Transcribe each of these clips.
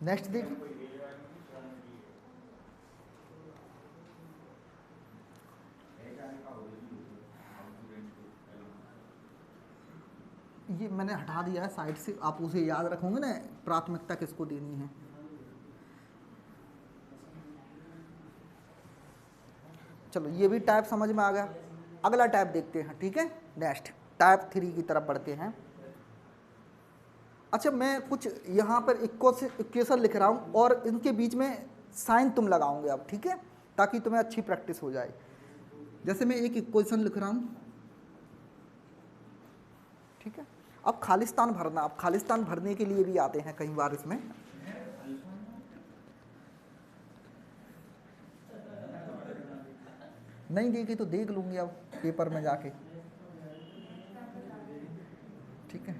Next देखिए, ये मैंने हटा दिया है साइड से, आप उसे याद रखोगे ना प्राथमिकता किसको देनी है। चलो ये भी टाइप समझ में आ गया। अगला टाइप देखते हैं, ठीक है। नेक्स्ट टाइप 3 की तरफ बढ़ते हैं। अच्छा, मैं कुछ यहाँ पर इक्वेशन लिख रहा हूँ और इनके बीच में साइन तुम लगाओगे अब, ठीक है, ताकि तुम्हें अच्छी प्रैक्टिस हो जाए। जैसे मैं एक इक्वेशन लिख रहा हूँ, ठीक है। अब खालिस्तान भरना, अब खालिस्तान भरने के लिए भी आते हैं कई बार इसमें। नहीं देखी तो देख लूँगी अब पेपर में जाके, ठीक है।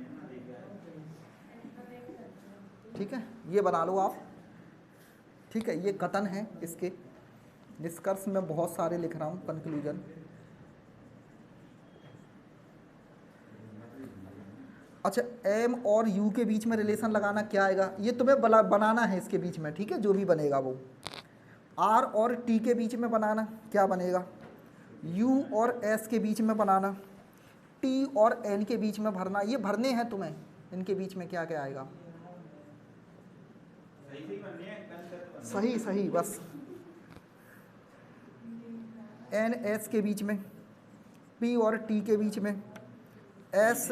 ठीक है, ये बना लो आप, ठीक है। ये कथन है, इसके निष्कर्ष में बहुत सारे लिख रहा हूँ, कंक्लूजन। अच्छा, एम और यू के बीच में रिलेशन लगाना क्या आएगा, ये तुम्हें बनाना है इसके बीच में, ठीक है, जो भी बनेगा वो। आर और टी के बीच में बनाना क्या बनेगा, यू और एस के बीच में बनाना, टी और एन के बीच में भरना, ये भरने हैं तुम्हें, इनके बीच में क्या क्या आएगा। सही सही, बस एन एस के बीच में, पी और टी के बीच में, एस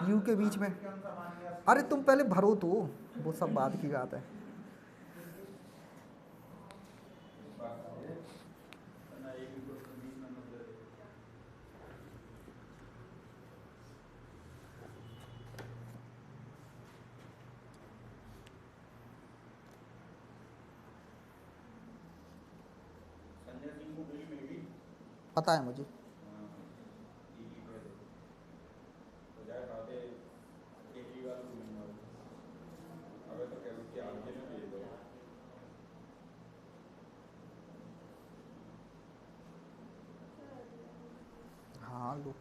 यू के बीच में। अरे तुम पहले भरो तो, वो सब बाद की बात है। पता है मुझे। हाँ लो,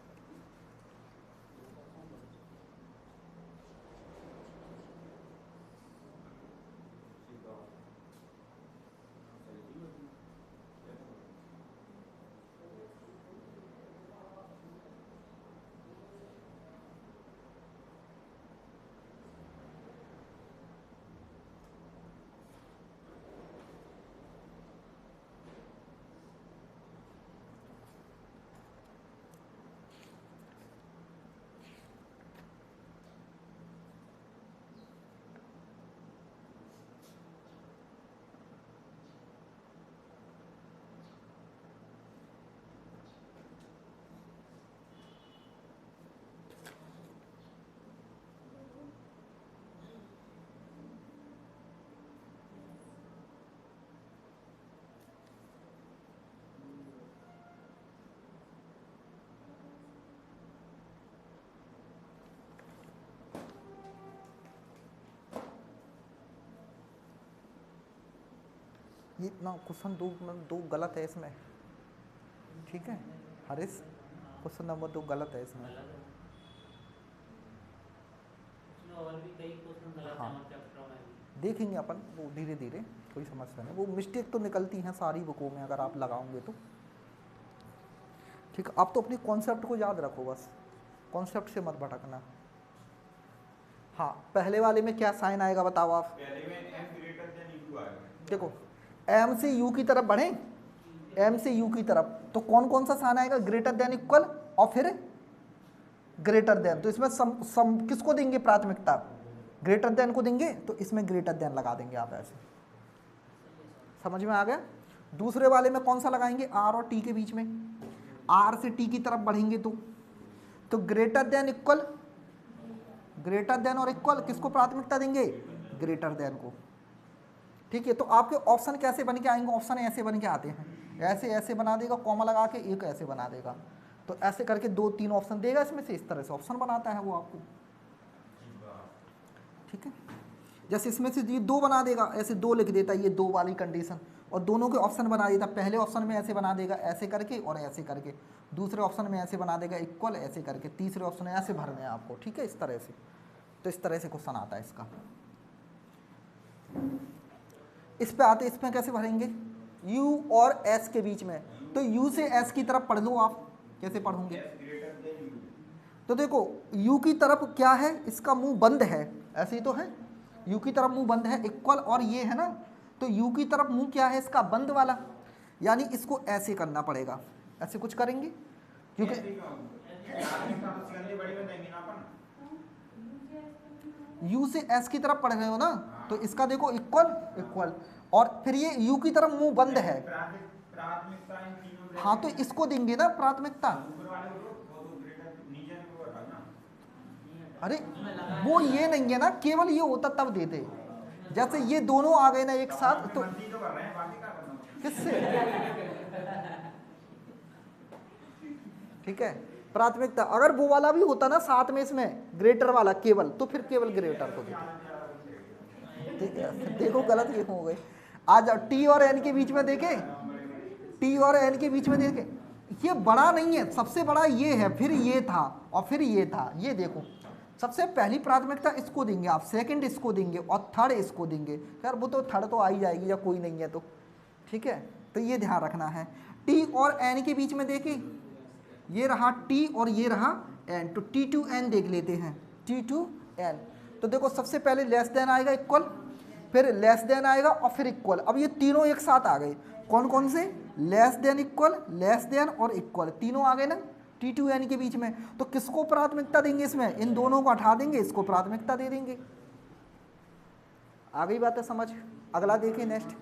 ये इतना क्वेश्चन दो गलत है इसमें, ठीक है हरीश, क्वेश्चन नंबर 2 गलत है इसमें। और भी कई क्वेश्चन गलत हाँ, हैं और चैप्टरों में भी। देखेंगे अपन वो धीरे धीरे, कोई समस्या नहीं, वो मिस्टेक तो निकलती हैं सारी बुकों में अगर आप लगाओगे तो। ठीक है, आप तो अपनी कॉन्सेप्ट को याद रखो बस, कॉन्सेप्ट से मत भटकना। हाँ, पहले वाले में क्या साइन आएगा बताओ आप। पहले में m ग्रेटर देन u आएगा। देखो, एम से यू की तरफ बढ़े, एम से यू की तरफ, तो कौन कौन सा साइन आएगा, ग्रेटर देन इक्वल और फिर ग्रेटर देन। तो इसमें सम किसको देंगे प्राथमिकता, ग्रेटर देन को देंगे, तो इसमें ग्रेटर देन लगा देंगे आप ऐसे। समझ में आ गया। दूसरे वाले में कौन सा लगाएंगे, आर और टी के बीच में, आर से टी की तरफ बढ़ेंगे तो greater than equal, greater than और इक्वल किसको प्राथमिकता देंगे, ग्रेटर देन को। ठीक है, तो आपके ऑप्शन कैसे बन के आएंगे, ऑप्शन ऐसे बन के आते हैं, ऐसे ऐसे बना देगा कॉमा लगा के, एक ऐसे बना देगा, तो ऐसे करके 2-3 ऑप्शन देगा इसमें से, इस तरह से ऑप्शन बनाता है वो आपको। ठीक है, जैसे इसमें से ये 2 बना देगा, ऐसे 2 लिख देता है, ये 2 वाली कंडीशन, और दोनों के ऑप्शन बना देता, पहले ऑप्शन में ऐसे बना देगा ऐसे करके और ऐसे करके, दूसरे ऑप्शन में ऐसे बना देगा इक्वल ऐसे करके, तीसरे ऑप्शन में ऐसे भरने हैं आपको। ठीक है, इस तरह से, तो इस तरह से क्वेश्चन आता है इसका। इस पे आते, इसमें कैसे भरेंगे, u और s के बीच में, तो u से s की तरफ पढ़ लो आप, कैसे पढ़ोगे, S greater than U. तो देखो u की तरफ क्या है, इसका मुंह बंद है, ऐसे ही तो है, u की तरफ मुंह बंद है इक्वल, और ये है ना, तो u की तरफ मुंह क्या है इसका, बंद वाला, यानी इसको ऐसे करना पड़ेगा, ऐसे कुछ करेंगे क्योंकि ऐसे क्यों? प्राथमिकता तो सिकंदे बड़ी बनाएंगे ना अपन। u से s की तरफ पढ़ रहे हो ना, तो इसका देखो इक्वल इक्वल, और फिर ये u की तरफ मुंह बंद है, प्राथमिकता इन तीनों से- हाँ तो इसको देंगे ना प्राथमिकता। ऊपर वाले को वो तो greater नीचे को हटा ना। अरे वो ये नहीं है ना, केवल ये होता तब देते, जैसे ये दोनों आ गए ना एक साथ, तो मर्जी तो कर रहे हैं, बाकी क्या करना है? किससे, ठीक है, प्राथमिकता, अगर वो वाला भी होता ना साथ में इसमें ग्रेटर वाला केवल, तो फिर केवल ग्रेटर को देते, ठीक है, फिर देखो गलत ये हो गए। आज टी और एन के बीच में देखे, टी और एन के बीच में देखे, ये बड़ा नहीं है, सबसे बड़ा ये है, फिर ये था और फिर ये था, ये देखो सबसे पहली प्राथमिकता इसको देंगे आप, सेकंड इसको देंगे और थर्ड इसको देंगे, यार वो तो थर्ड तो आ ही जाएगी या कोई नहीं है तो, ठीक है, तो ये ध्यान रखना है। टी और एन के बीच में देखे, ये रहा टी और ये रहा एन, तो टी टू एन देख लेते हैं, टी टू एन, तो देखो सबसे पहले लेस देन आएगा इक्वल, फिर लेस देन आएगा और फिर इक्वल, अब ये तीनों एक साथ आ गए, कौन कौन से, less than equal, less than और इक्वल, तीनों आ गए ना टी टू एन के बीच में, तो किसको प्राथमिकता देंगे इसमें, इन दोनों को हटा देंगे, इसको प्राथमिकता दे देंगे। आ गई बात है समझ, अगला देखिए नेक्स्ट।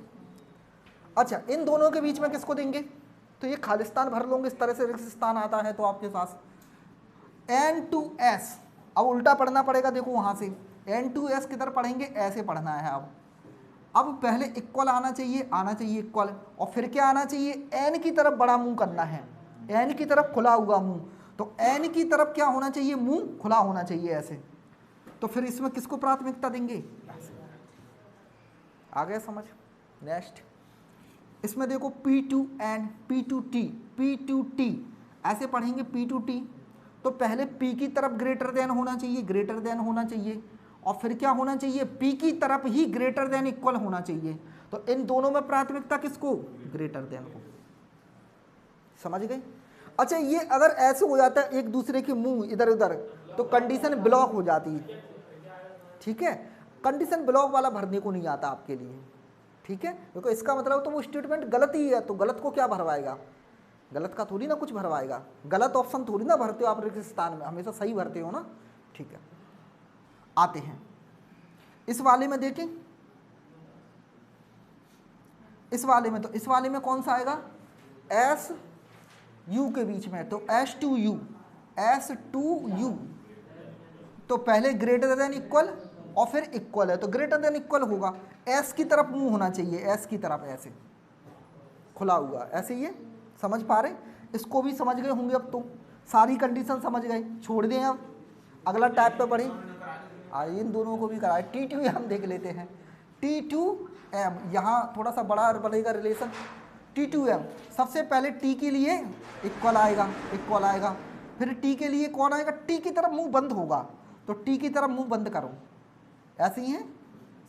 अच्छा इन दोनों के बीच में किसको देंगे, तो ये खालिस्तान भर लोगे, इस तरह से रिक्तस्थान आता है तो आपके पास एन टू एस, अब उल्टा पढ़ना पड़ेगा, देखो वहां से एन टू एस किधर पढ़ेंगे, ऐसे पढ़ना है। अब पहले इक्वल आना चाहिए इक्वल, और फिर क्या आना चाहिए, एन की तरफ बड़ा मुंह करना है, एन की तरफ खुला हुआ मुंह, तो एन की तरफ क्या होना चाहिए, मुंह खुला होना चाहिए ऐसे, तो फिर इसमें किसको प्राथमिकता देंगे, आ गया समझ। नेक्स्ट इसमें देखो P to N, P to T ऐसे पढ़ेंगे, पी टू टी, तो पहले पी की तरफ ग्रेटर देन होना चाहिए, और फिर क्या होना चाहिए, पी की तरफ ही ग्रेटर देन इक्वल होना चाहिए, तो इन दोनों में प्राथमिकता किसको, ग्रेटर देन को, समझ गए। अच्छा ये अगर ऐसे हो जाता है एक दूसरे के मुंह इधर उधर, तो कंडीशन ब्लॉक हो जाती है, ठीक है, कंडीशन ब्लॉक वाला भरने को नहीं आता आपके लिए, ठीक है, क्योंकि इसका मतलब तो वो स्टेटमेंट गलत ही है, तो गलत को क्या भरवाएगा, गलत का थोड़ी ना कुछ भरवाएगा, गलत ऑप्शन थोड़ी ना भरते हो आप रिक्तस्थान में, हमेशा सही भरते हो ना, ठीक है। आते हैं इस वाले में, देखें इस वाले में, तो इस वाले में कौन सा आएगा, एस यू के बीच में, तो एस टू यू, तो पहले ग्रेटर देन इक्वल और फिर इक्वल है, तो ग्रेटर देन इक्वल होगा, एस की तरफ मुंह होना चाहिए, एस की तरफ ऐसे खुला हुआ, ऐसे ये समझ पा रहे, इसको भी समझ गए होंगे अब तो, सारी कंडीशन समझ गए, छोड़ दें अब अगला टाइप पे बढ़े, आइए इन दोनों को भी कराए, टी टू हम देख लेते हैं, टी टू एम, यहाँ थोड़ा सा बड़ा बनेगा रिलेशन, टी टू एम, सबसे पहले टी के लिए इक्वल आएगा, फिर टी के लिए कौन आएगा, टी की तरफ मुंह बंद होगा, तो टी की तरफ मुंह बंद करो, ऐसे ही है,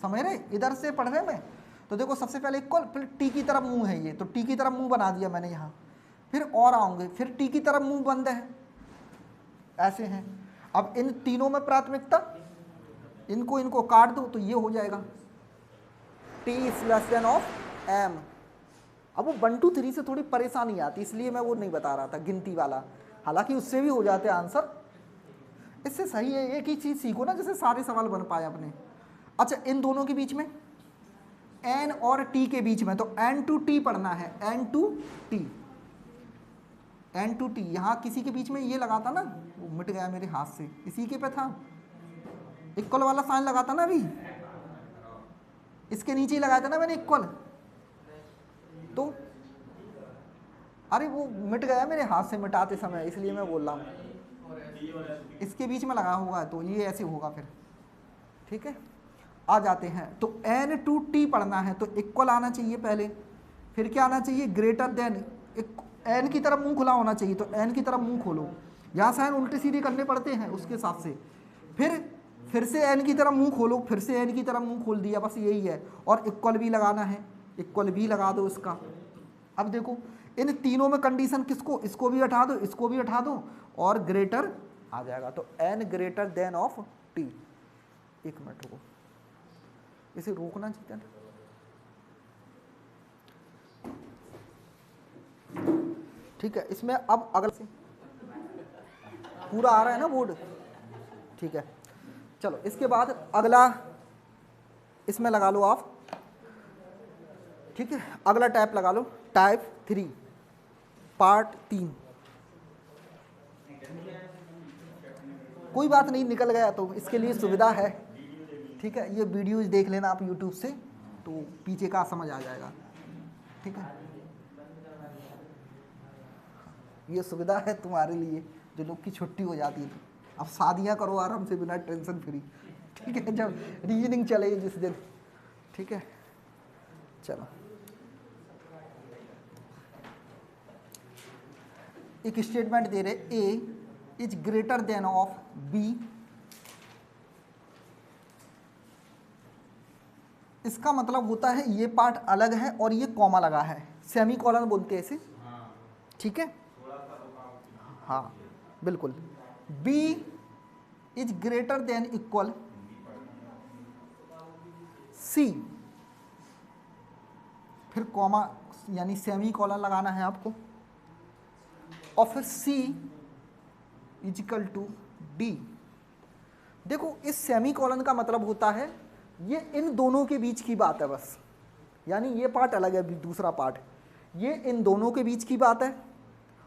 समझ रहे, इधर से पढ़ रहे मैं, तो देखो सबसे पहले इक्वल, फिर टी की तरफ मुंह है ये, तो टी की तरफ मुंह बना दिया मैंने यहाँ, फिर और आऊँगे, फिर टी की तरफ मुंह बंद है, ऐसे हैं। अब इन तीनों में प्राथमिकता, इनको काट दो तो ये हो जाएगा T is less than of M. अब वो 1 2 3 से थोड़ी परेशानी आती, इसलिए मैं वो नहीं बता रहा था गिनती वाला, हालांकि उससे भी हो जाते आंसर, इससे सही है एक ही चीज़ सीखो ना, जैसे सारे सवाल बन पाए अपने। अच्छा इन दोनों के बीच में, एन और टी के बीच में, तो एन टू टी पढ़ना है, एन टू टी, यहाँ किसी के बीच में ये लगाता ना, वो मिट गया मेरे हाथ से, इसी के पे था, इक्वल वाला साइन लगाता ना अभी, इसके नीचे ही लगाया था ना मैंने इक्वल, तो अरे वो मिट गया मेरे हाथ से मिटाते समय, इसलिए मैं बोल रहा हूँ, इसके बीच में लगा होगा तो ये ऐसे होगा फिर, ठीक है। आ जाते हैं, तो एन टू टी पढ़ना है, तो इक्वल आना चाहिए पहले, फिर क्या आना चाहिए, ग्रेटर देन, एन की तरफ मुंह खुला होना चाहिए, तो एन की तरफ मुंह खोलो, यहाँ साइन उल्टे सीधे करने पड़ते हैं उसके हिसाब से, फिर फिर से एन की तरफ मुंह खोलो, फिर से एन की तरफ मुंह खोल दिया, बस यही है। और इक्वल भी लगाना है, इक्वल भी लगा दो इसका। अब देखो इन तीनों में कंडीशन किसको, इसको भी हटा दो, इसको भी हटा दो और ग्रेटर आ जाएगा। तो N greater than of T. एक मिनट रुको, इसे रोकना चाहिए ना। ठीक है, इसमें अब अगला से पूरा आ रहा है ना बोर्ड, ठीक है। चलो इसके बाद अगला इसमें लगा लो आप, ठीक है। अगला टाइप लगा लो, टाइप 3 पार्ट 3। कोई बात नहीं, निकल गया तो इसके लिए सुविधा है, ठीक है। ये वीडियोज देख लेना आप यूट्यूब से, तो पीछे का समझ आ जाएगा, ठीक है। ये सुविधा है तुम्हारे लिए जो लोग की छुट्टी हो जाती है। अब शादियां करो आराम से बिना टेंशन फ्री, ठीक है, जब रीजनिंग चले जिस दिन, ठीक है। चलो एक स्टेटमेंट दे रहे, A is greater than of B. इसका मतलब होता है ये पार्ट अलग है और ये कॉमा लगा है, सेमी कॉलन बोलते हैं इसे, ठीक है। हाँ बिल्कुल, b is greater than equal c, फिर कॉमा यानी सेमी कॉलन लगाना है आपको, और फिर c is equal to d। देखो इस सेमी कॉलन का मतलब होता है ये इन दोनों के बीच की बात है बस, यानी ये पार्ट अलग है, दूसरा पार्ट ये इन दोनों के बीच की बात है,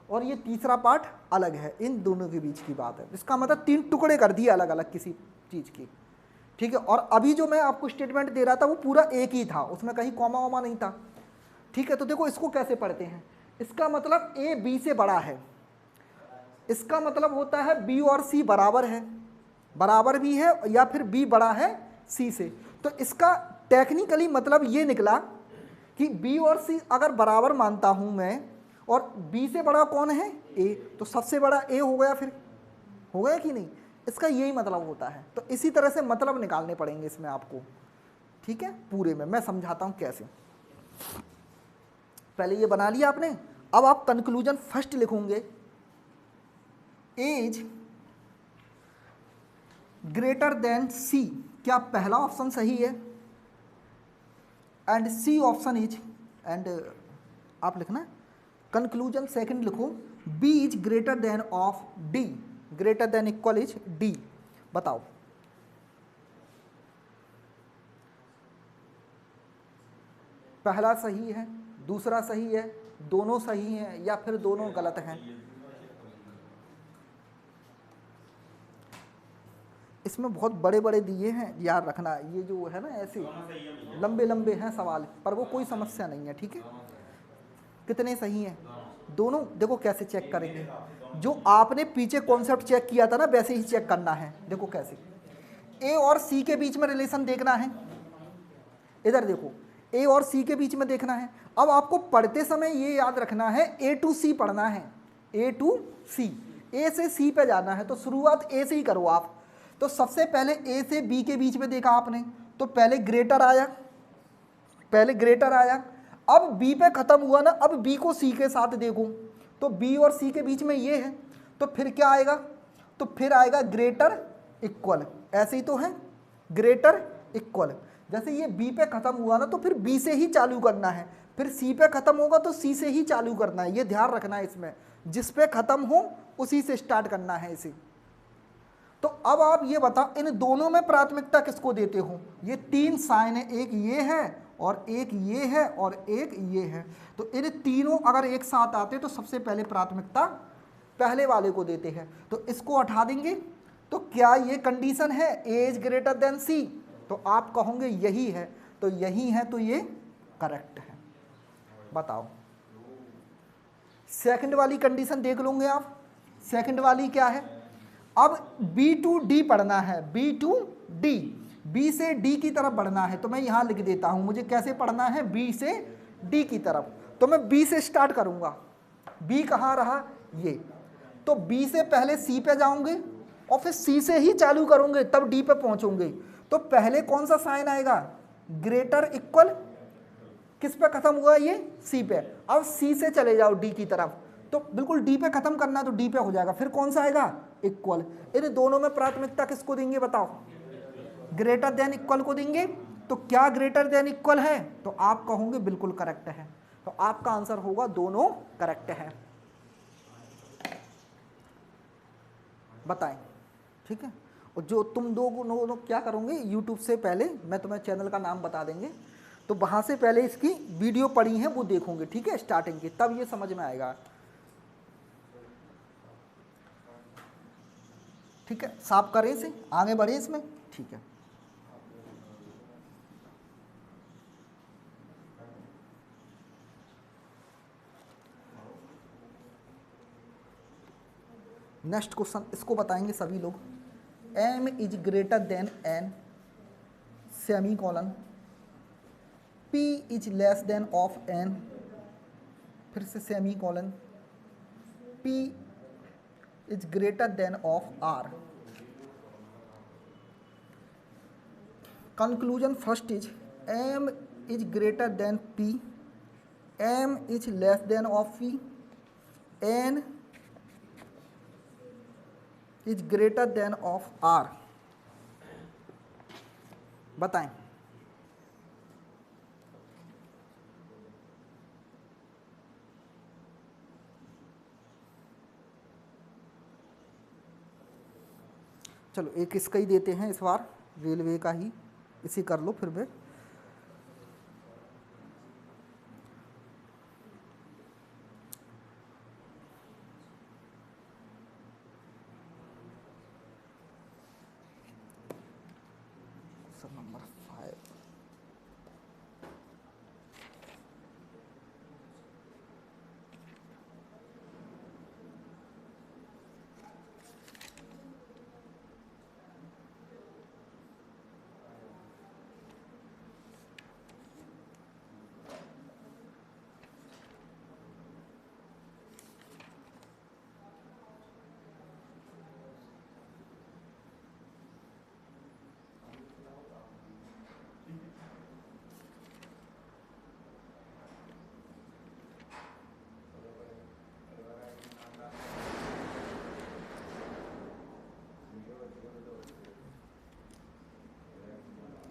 और ये तीसरा पार्ट अलग है, इन दोनों के बीच की बात है। इसका मतलब 3 टुकड़े कर दिए अलग अलग किसी चीज़ की, ठीक है। और अभी जो मैं आपको स्टेटमेंट दे रहा था वो पूरा एक ही था, उसमें कहीं कॉमा वॉमा नहीं था, ठीक है। तो देखो इसको कैसे पढ़ते हैं, इसका मतलब ए बी से बड़ा है, इसका मतलब होता है बी और सी बराबर है, बराबर भी है, या फिर बी बड़ा है सी से। तो इसका टेक्निकली मतलब ये निकला कि बी और सी अगर बराबर मानता हूं मैं, और बी से बड़ा कौन है, ए, तो सबसे बड़ा ए हो गया, फिर हो गया कि नहीं, इसका यही मतलब होता है। तो इसी तरह से मतलब निकालने पड़ेंगे इसमें आपको, ठीक है। पूरे में मैं समझाता हूं कैसे। पहले ये बना लिया आपने, अब आप कंक्लूजन फर्स्ट लिखोगे, एज ग्रेटर देन सी। क्या पहला ऑप्शन सही है, and C option is, and आप लिखना कंक्लूजन सेकंड लिखो, B is greater than of D, greater than equal is D. बताओ पहला सही है, दूसरा सही है, दोनों सही हैं, या फिर दोनों गलत हैं। इसमें बहुत बड़े बड़े दिए हैं, याद रखना, ये जो है ना ऐसे लंबे लंबे हैं सवाल, पर वो कोई समस्या नहीं है, ठीक है। कितने सही हैं, दोनों। देखो कैसे चेक करेंगे, जो आपने पीछे कॉन्सेप्ट चेक किया था ना वैसे ही चेक करना है। देखो कैसे, ए और सी के बीच में रिलेशन देखना है, इधर देखो ए और सी के बीच में देखना है। अब आपको पढ़ते समय ये याद रखना है, ए टू सी पढ़ना है, ए टू सी, ए से सी पे जाना है, तो शुरुआत ए से ही करो आप। तो सबसे पहले ए से बी के बीच में देखा आपने, तो पहले ग्रेटर आया, पहले ग्रेटर आया, अब बी पे खत्म हुआ ना, अब बी को सी के साथ देखो, तो बी और सी के बीच में ये है, तो फिर क्या आएगा, तो फिर आएगा ग्रेटर इक्वल, ऐसे ही तो है, ग्रेटर इक्वल। जैसे ये बी पे खत्म हुआ ना, तो फिर बी से ही चालू करना है, फिर सी पे खत्म होगा तो सी से ही चालू करना है, ये ध्यान रखना है इसमें, जिस पे खत्म हो उसी से स्टार्ट करना है इसे। तो अब आप ये बताओ इन दोनों में प्राथमिकता किसको देते हो, ये 3 साइन है, एक ये है और एक ये है और एक ये है, तो इन तीनों अगर एक साथ आते तो सबसे पहले प्राथमिकता पहले वाले को देते हैं। तो इसको हटा देंगे, तो क्या ये कंडीशन है, ए इज ग्रेटर देन सी, तो आप कहोगे यही है, तो यही है, तो ये करेक्ट है। बताओ सेकंड वाली कंडीशन देख लोगे आप, सेकंड वाली क्या है, अब बी टू डी पढ़ना है, बी टू डी, बी से डी की तरफ बढ़ना है, तो मैं यहां लिख देता हूं मुझे कैसे पढ़ना है, बी से डी की तरफ। तो मैं बी से स्टार्ट करूंगा, बी कहां रहा, ये, तो बी से पहले सी पे जाऊंगे और फिर सी से ही चालू करोगे तब डी पे पहुंचोगे। तो पहले कौन सा साइन आएगा, ग्रेटर इक्वल, किस पे खत्म हुआ ये, सी पे। अब सी से चले जाओ डी की तरफ, तो बिल्कुल डी पे खत्म करना है तो डी पे हो जाएगा, फिर कौन सा आएगा, इक्वल। इन दोनों में प्राथमिकता किसको देंगे बताओ, ग्रेटर देन इक्वल को देंगे। तो क्या ग्रेटर देन इक्वल है, तो आप कहोगे बिल्कुल करेक्ट है, तो आपका आंसर होगा दोनों करेक्ट है। बताएं, ठीक है। और जो तुम दोनों क्या करोगे, यूट्यूब से पहले मैं तुम्हें चैनल का नाम बता देंगे, तो वहां से पहले इसकी वीडियो पड़ी है वो देखोगे, ठीक है, स्टार्टिंग की, तब ये समझ में आएगा, ठीक है। साफ करें इसे, आगे बढ़े इसमें, ठीक है। नेक्स्ट क्वेश्चन, इसको बताएंगे सभी लोग। m is greater then n semi colon, p is less than of n, फिर से semi colon, p is greater than of r। Conclusion first is m is greater then p, m is less than of p, n is greater than of r। बताएं, चलो एक इसका ही देते हैं इस बार, railway का ही, इसी कर लो फिर भी। नंबर 5,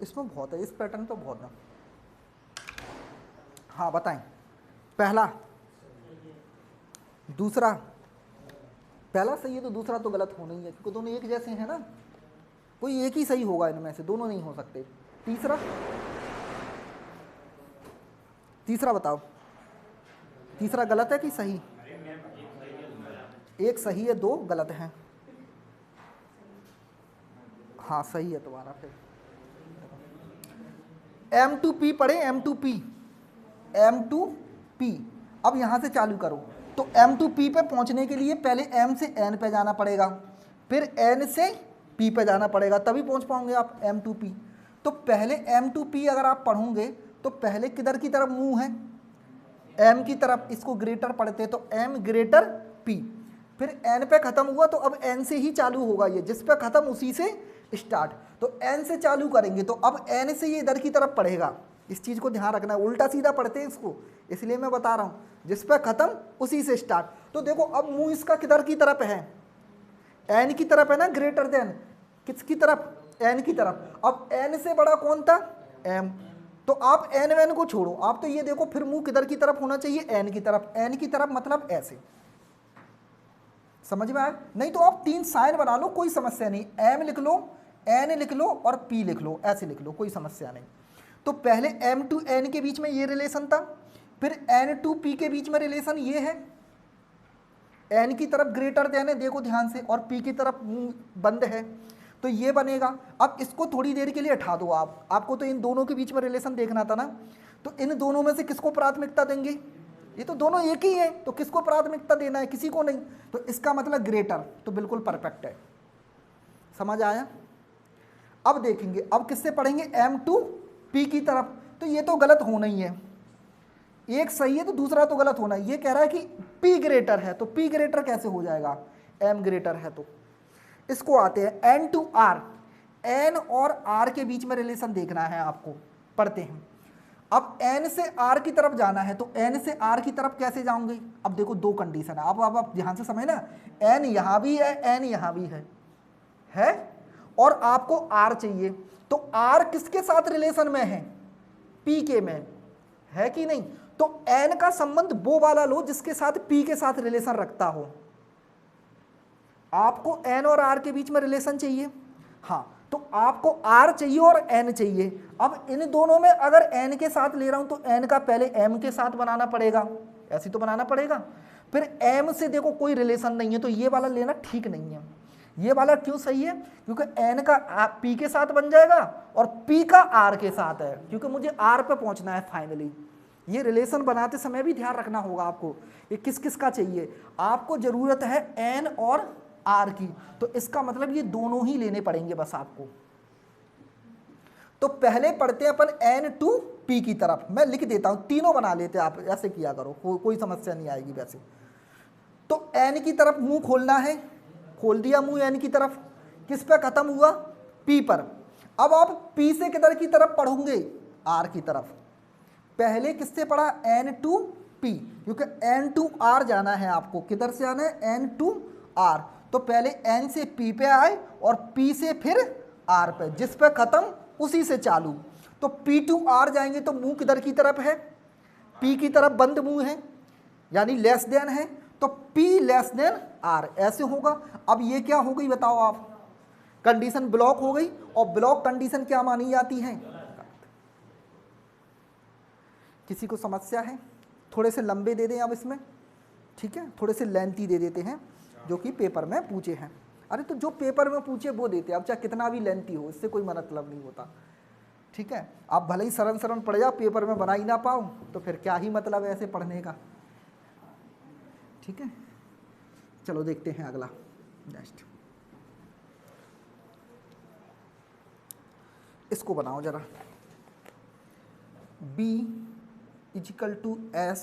इसमें बहुत है, इस पैटर्न तो बहुत है। हाँ बताएं, पहला, दूसरा, पहला सही है तो दूसरा तो गलत होना ही है, क्योंकि दोनों एक जैसे हैं ना, कोई एक ही सही होगा इनमें से, दोनों नहीं हो सकते। तीसरा, तीसरा बताओ, तीसरा गलत है कि सही, एक सही है दो गलत हैं। हाँ सही है तुम्हारा। फिर M2P पढ़े, M2P, M2P। अब यहां से चालू करो, तो M2P पे पहुंचने के लिए पहले M से N पे जाना पड़ेगा, फिर N से P पे जाना पड़ेगा, तभी पहुंच पाओगे आप M2P। तो पहले M2P अगर आप पढ़ोगे तो पहले किधर की तरफ मुंह है, M की तरफ, इसको ग्रेटर पढ़ते तो M ग्रेटर P, फिर N पे खत्म हुआ तो अब N से ही चालू होगा, ये जिस पे खत्म उसी से स्टार्ट, तो N से चालू करेंगे तो अब N से ये इधर की तरफ पढ़ेगा। इस चीज़ को ध्यान रखना है, उल्टा सीधा पढ़ते हैं इसको, इसलिए मैं बता रहा हूँ, जिस पे खत्म उसी से स्टार्ट। तो देखो अब मुंह इसका किधर की तरफ है, N की तरफ है ना, ग्रेटर देन, किसकी तरफ, N की तरफ। अब N से बड़ा कौन था, M, तो आप N को छोड़ो, आप तो ये देखो फिर मुंह किधर की तरफ होना चाहिए, N की तरफ। N की तरफ मतलब ऐसे, समझ में आया? नहीं तो आप तीन साइन बना लो, कोई समस्या नहीं, M लिख लो, N लिख लो और P लिख लो, ऐसे लिख लो, कोई समस्या नहीं। तो पहले M to N के बीच में ये रिलेशन था, फिर N to P के बीच में रिलेशन ये है, N की तरफ ग्रेटर देन है, देखो ध्यान से, और P की तरफ मुंह बंद है, तो ये बनेगा। अब इसको थोड़ी देर के लिए हटा दो आप, आपको तो इन दोनों के बीच में रिलेशन देखना था ना, तो इन दोनों में से किसको प्राथमिकता देंगे, ये तो दोनों एक ही है, तो किसको प्राथमिकता देना है, किसी को नहीं, तो इसका मतलब ग्रेटर, तो बिल्कुल परफेक्ट है। समझ आया? अब देखेंगे, अब किससे पढ़ेंगे, M to P की तरफ, तो ये तो गलत होना ही है, एक सही है तो दूसरा तो गलत होना है। ये कह रहा है कि P ग्रेटर है, तो P ग्रेटर कैसे हो जाएगा, M ग्रेटर है, तो इसको आते हैं n टू r, n और r के बीच में रिलेशन देखना है आपको, पढ़ते हैं। अब n से r की तरफ जाना है, तो n से r की तरफ कैसे जाऊंगे? अब देखो दो कंडीशन है, अब आप ध्यान से समझना, n यहां भी है, n यहां भी है और आपको r चाहिए, तो r किसके साथ रिलेशन में है? p के में है कि नहीं? तो n का संबंध वो वाला लो जिसके साथ p के साथ रिलेशन रखता हो। आपको n और r के बीच में रिलेशन चाहिए, हाँ, तो आपको r चाहिए और n चाहिए। अब इन दोनों में अगर n के साथ ले रहा हूं तो n का पहले m के साथ बनाना पड़ेगा, ऐसे तो बनाना पड़ेगा। फिर m से देखो कोई रिलेशन नहीं है, तो ये वाला लेना ठीक नहीं है। ये वाला क्यों सही है? क्योंकि n का p के साथ बन जाएगा और p का r के साथ है, क्योंकि मुझे r पे पहुंचना है फाइनली। ये रिलेशन बनाते समय भी ध्यान रखना होगा आपको, ये किस किस का चाहिए। आपको जरूरत है n और r की, तो इसका मतलब ये दोनों ही लेने पड़ेंगे बस आपको। तो पहले पढ़ते हैं अपन n टू p की तरफ, मैं लिख देता हूं, तीनों बना लेते हैं, आप ऐसे किया करो, कोई समस्या नहीं आएगी वैसे। तो n की तरफ मुंह खोलना है, खोल दिया मुंह n की तरफ, किस पे खत्म हुआ? p पर। अब आप p से किधर की तरफ पढ़ोगे? r की तरफ। पहले किससे पढ़ा? n टू p, क्योंकि n टू r जाना है आपको, किधर से आना है? n to r। तो पहले n से p पे आए और p से फिर r पे, जिस पे खत्म उसी से चालू। तो p टू r जाएंगे तो मुंह किधर की तरफ है? p की तरफ बंद मुंह है, यानी लेस देन है, तो p लेस देन r, ऐसे होगा। अब ये क्या हो गई बताओ आप? कंडीशन ब्लॉक हो गई, और ब्लॉक कंडीशन क्या मानी जाती है? किसी को समस्या है? थोड़े से लंबे दे दें अब इसमें, ठीक है, थोड़े से लेंथी दे देते हैं जो कि पेपर में पूछे हैं। अरे तो जो पेपर में पूछे वो देते हैं, अब चाहे कितना भी लेंथी हो, इससे कोई मतलब नहीं होता, ठीक है। आप भले ही सरन सरन पढ़ जाओ, पेपर में बना ही ना पाओ, तो फिर क्या ही मतलब है ऐसे पढ़ने का, ठीक है। चलो देखते हैं अगला, नेक्स्ट। इसको बनाओ जरा, b is equal to s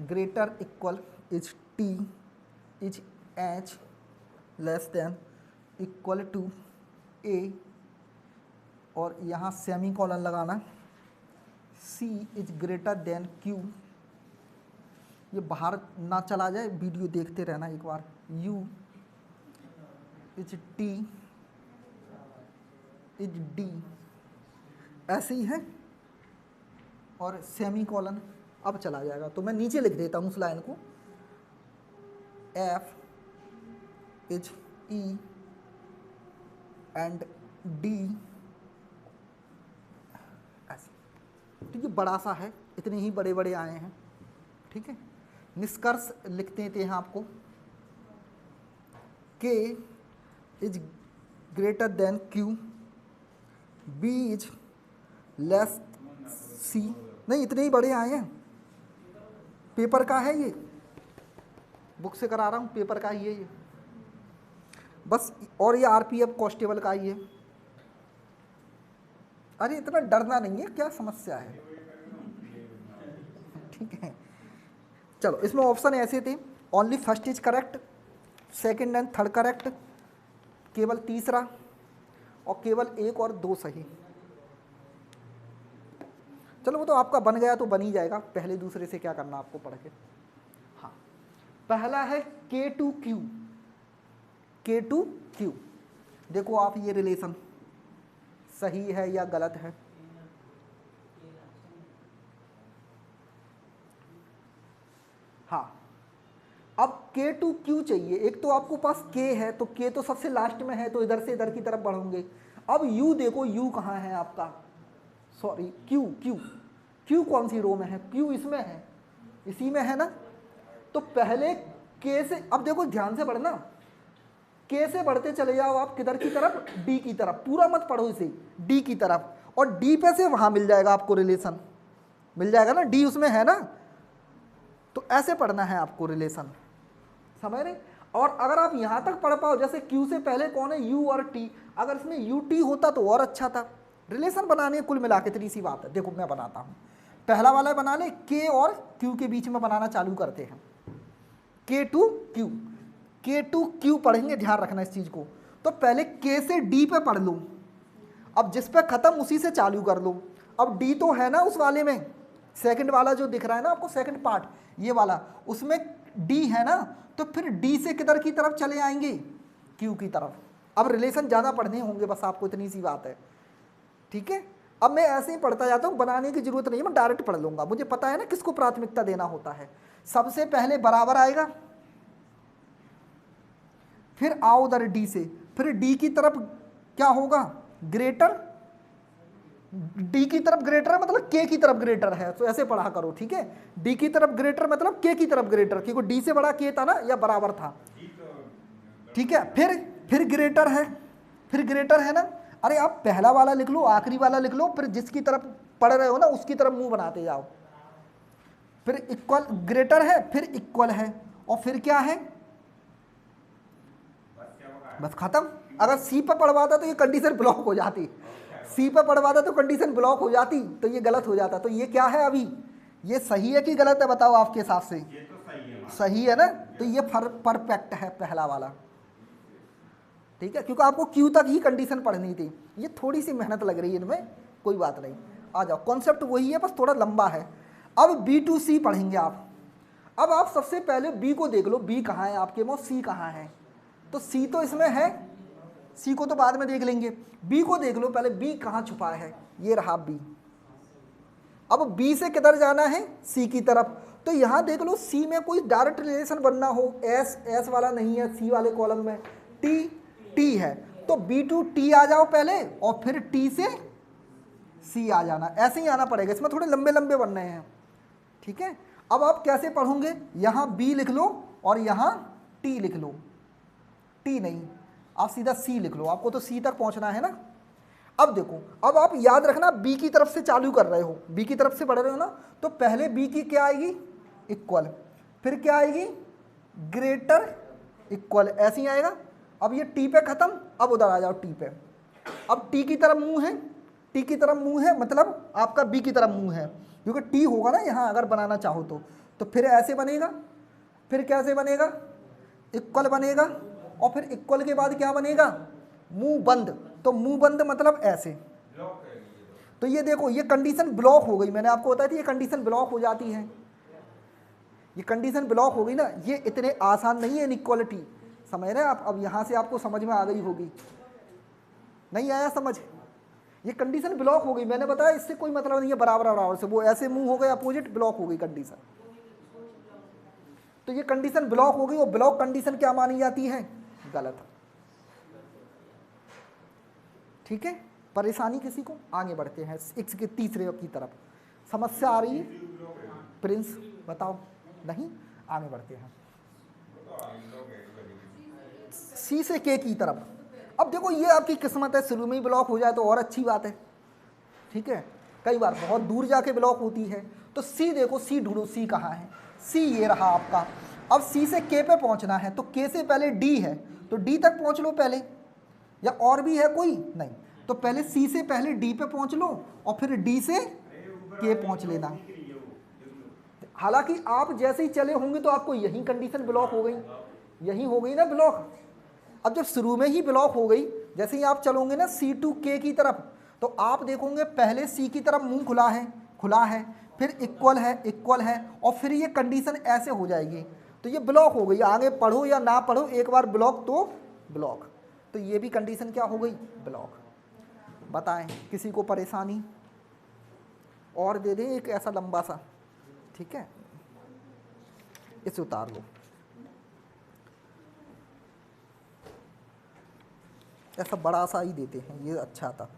greater equal is t is h less than equal to a, और यहाँ सेमी कॉलन लगाना, c is greater than q। ये बाहर ना चला जाए, वीडियो देखते रहना एक बार। u is t is d, ऐसे ही है, और सेमी कॉलन अब चला जाएगा। तो मैं नीचे लिख देता हूँ उस लाइन को, f is e and d, ऐसे। तो ये बड़ा सा है, इतने ही बड़े बड़े आए हैं, ठीक है। निष्कर्ष लिखते हैं आपको, k is greater than q, b is less c, नहीं इतने ही बड़े आए हैं, पेपर का है ये, बुक से करा रहा हूँ, पेपर का ही है ये बस। और ये आरपीएफ कांस्टेबल का ही है। अरे इतना डरना नहीं है, क्या समस्या है, ठीक है। चलो इसमें ऑप्शन ऐसे थे, only first is correct, second and third correct, केवल तीसरा, और केवल एक और दो सही। चलो वो तो आपका बन गया तो बन ही जाएगा, पहले दूसरे से क्या करना आपको पढ़ के। हाँ, पहला है K to Q, K to Q। देखो आप ये रिलेशन सही है या गलत है। हाँ, अब K टू Q चाहिए। एक तो आपको पास K है, तो K तो सबसे लास्ट में है, तो इधर से इधर की तरफ बढ़ोगे। अब U देखो, U कहाँ है आपका, सॉरी Q कौन सी रो में है? Q इसमें है, इसी में है ना। तो पहले K से, अब देखो ध्यान से पढ़ना, K से बढ़ते चले जाओ आप किधर की तरफ? D की तरफ, पूरा मत पढ़ो इसे, D की तरफ, और D पे से वहां मिल जाएगा आपको रिलेशन, मिल जाएगा ना, D उसमें है ना। तो ऐसे पढ़ना है आपको रिलेशन, समझ रहे। और अगर आप यहां तक पढ़ पाओ, जैसे Q से पहले कौन है? U और T, अगर इसमें UT होता तो और अच्छा था। रिलेशन बनाने कुल मिला के इतनी सी बात है। देखो मैं बनाता हूँ, पहला वाला बना ले, K और Q के बीच में बनाना चालू करते हैं। K to Q, K to Q पढ़ेंगे, ध्यान रखना इस चीज को। तो पहले K से D पे पढ़ लो, अब जिस पे खत्म उसी से चालू कर लो। अब D तो है ना उस वाले में, सेकंड वाला जो दिख रहा है ना आपको, सेकंड पार्ट ये वाला, उसमें D है ना, तो फिर D से किधर की तरफ चले आएंगे, Q की तरफ। अब रिलेशन ज़्यादा पढ़ने होंगे, बस आपको इतनी सी बात है, ठीक है। अब मैं ऐसे ही पढ़ता जाता हूँ, बनाने की जरूरत नहीं है, मैं डायरेक्ट पढ़ लूँगा। मुझे पता है ना किसको प्राथमिकता देना होता है। सबसे पहले बराबर आएगा, फिर आओ उधर D से, फिर D की तरफ क्या होगा, ग्रेटर। D की तरफ ग्रेटर है मतलब K की तरफ ग्रेटर है, तो ऐसे पढ़ा करो, ठीक है। D की तरफ ग्रेटर मतलब K की तरफ ग्रेटर, क्योंकि D से बड़ा K था ना, या बराबर था, ठीक है। फिर ग्रेटर है, फिर ग्रेटर है ना। अरे आप पहला वाला लिख लो, आखिरी वाला लिख लो, फिर जिसकी तरफ पढ़ रहे हो ना उसकी तरफ मुंह बनाते जाओ। फिर इक्वल, ग्रेटर है, फिर इक्वल है, और फिर क्या है, बस खत्म। अगर सी पे पढ़वाता तो ये कंडीशन ब्लॉक हो जाती, सी पे पढ़वाता तो कंडीशन ब्लॉक हो जाती, तो ये गलत हो जाता। तो ये क्या है अभी, ये सही है कि गलत है, बताओ आपके हिसाब से। ये तो सही है, सही है ना, तो ये परफेक्ट है पहला वाला, ठीक है। क्योंकि आपको क्यू तक ही कंडीशन पढ़नी थी, ये थोड़ी सी मेहनत लग रही है इनमें, कोई बात नहीं, आ जाओ। कॉन्सेप्ट वही है, बस थोड़ा लंबा है। अब B to C पढ़ेंगे आप। अब आप सबसे पहले B को देख लो, B कहाँ है आपके में, C कहाँ है। तो C तो इसमें है, C को तो बाद में देख लेंगे, B को देख लो पहले, B कहाँ छुपा है, ये रहा B। अब B से किधर जाना है, C की तरफ। तो यहाँ देख लो C में कोई डायरेक्ट रिलेशन बनना हो, S वाला नहीं है C वाले कॉलम में, T है, तो B to T आ जाओ पहले, और फिर T से C आ जाना, ऐसे ही आना पड़ेगा। इसमें थोड़े लंबे लंबे बन रहे हैं, ठीक है। अब आप कैसे पढ़ोगे, यहाँ B लिख लो और यहाँ T लिख लो, T नहीं, आप सीधा C लिख लो, आपको तो C तक पहुँचना है ना। अब देखो, अब आप याद रखना B की तरफ से चालू कर रहे हो, B की तरफ से पढ़ रहे हो ना, तो पहले B की क्या आएगी, इक्वल, फिर क्या आएगी, ग्रेटर इक्वल, ऐसे ही आएगा। अब ये T पे खत्म, अब उधर आ जाओ T पे। अब T की तरफ मुंह है, T की तरफ मुंह है मतलब आपका B की तरफ मुंह है, क्योंकि T होगा ना यहाँ अगर बनाना चाहो तो फिर ऐसे बनेगा, फिर कैसे बनेगा, इक्वल बनेगा, और फिर इक्वल के बाद क्या बनेगा, मुंह बंद। तो मुंह बंद मतलब ऐसे। तो ये देखो, ये कंडीशन ब्लॉक हो गई, मैंने आपको बताया था ये कंडीशन ब्लॉक हो जाती है, ये कंडीशन ब्लॉक हो गई ना। ये इतने आसान नहीं है इनइक्वालिटी, समझ रहे हैं आप। अब यहाँ से आपको समझ में आ गई होगी, नहीं आया समझ, ये कंडीशन ब्लॉक हो गई, मैंने बताया इससे कोई मतलब नहीं है बराबर बराबर से, वो ऐसे मुंह हो गए अपोजिट, ब्लॉक हो गई कंडीशन। तो ये कंडीशन ब्लॉक हो गई, और ब्लॉक कंडीशन क्या मानी जाती है, गलत, ठीक है। परेशानी किसी को, आगे बढ़ते हैं इसके तीसरे की तरफ। समस्या आ रही है प्रिंस, बताओ, नहीं, आगे बढ़ते हैं C से K की तरफ। अब देखो ये आपकी किस्मत है, शुरू में ही ब्लॉक हो जाए तो और अच्छी बात है, ठीक है। कई बार बहुत दूर जाके ब्लॉक होती है। तो C देखो, C ढूंढो, C कहाँ है, C ये रहा आपका। अब C से K पे पहुंचना है, तो K से पहले D है, तो D तक पहुंच लो पहले, या और भी है कोई, नहीं, तो पहले C से पहले D पे पहुंच लो, और फिर D से K पहुंच लेना। हालांकि आप जैसे ही चले होंगे तो आपको यही कंडीशन ब्लॉक हो गई, यही हो गई ना ब्लॉक। अब जब शुरू में ही ब्लॉक हो गई, जैसे ही आप चलोगे ना C to K की तरफ, तो आप देखोगे पहले C की तरफ मुंह खुला है, फिर इक्वल है, और फिर ये कंडीशन ऐसे हो जाएगी, तो ये ब्लॉक हो गई। आगे पढ़ो या ना पढ़ो, एक बार ब्लॉक तो ब्लॉक, तो ये भी कंडीशन क्या हो गई, ब्लॉक। बताएं किसी को परेशानी, और दे दें एक ऐसा लंबा सा, ठीक है, इसे उतार लो, ऐसा बड़ा सा ही देते हैं, ये अच्छा था।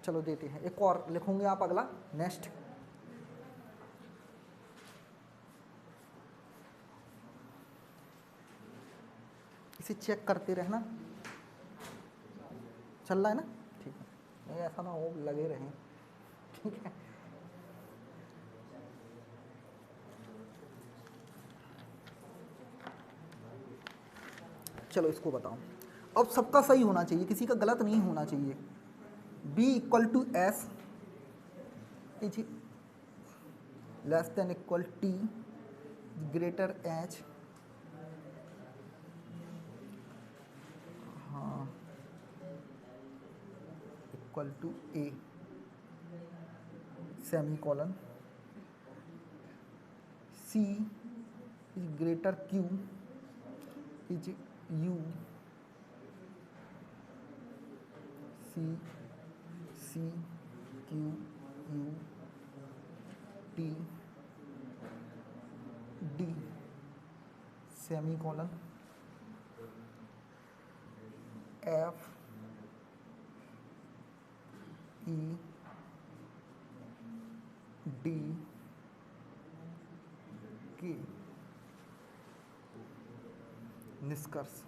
चलो देते हैं, एक और लिखोगे आप अगला, नेक्स्ट। इसे चेक करते रहना, चल रहा है ना, ठीक है, नहीं ऐसा ना हो लगे रहें, ठीक है। चलो इसको बताओ। अब सबका सही होना चाहिए, किसी का गलत नहीं होना चाहिए। b equal to S is less than equal T greater H, हाँ, equal to A semicolon, C is greater Q is U, C C Q U T D semicolon, F E D K. निष्कर्ष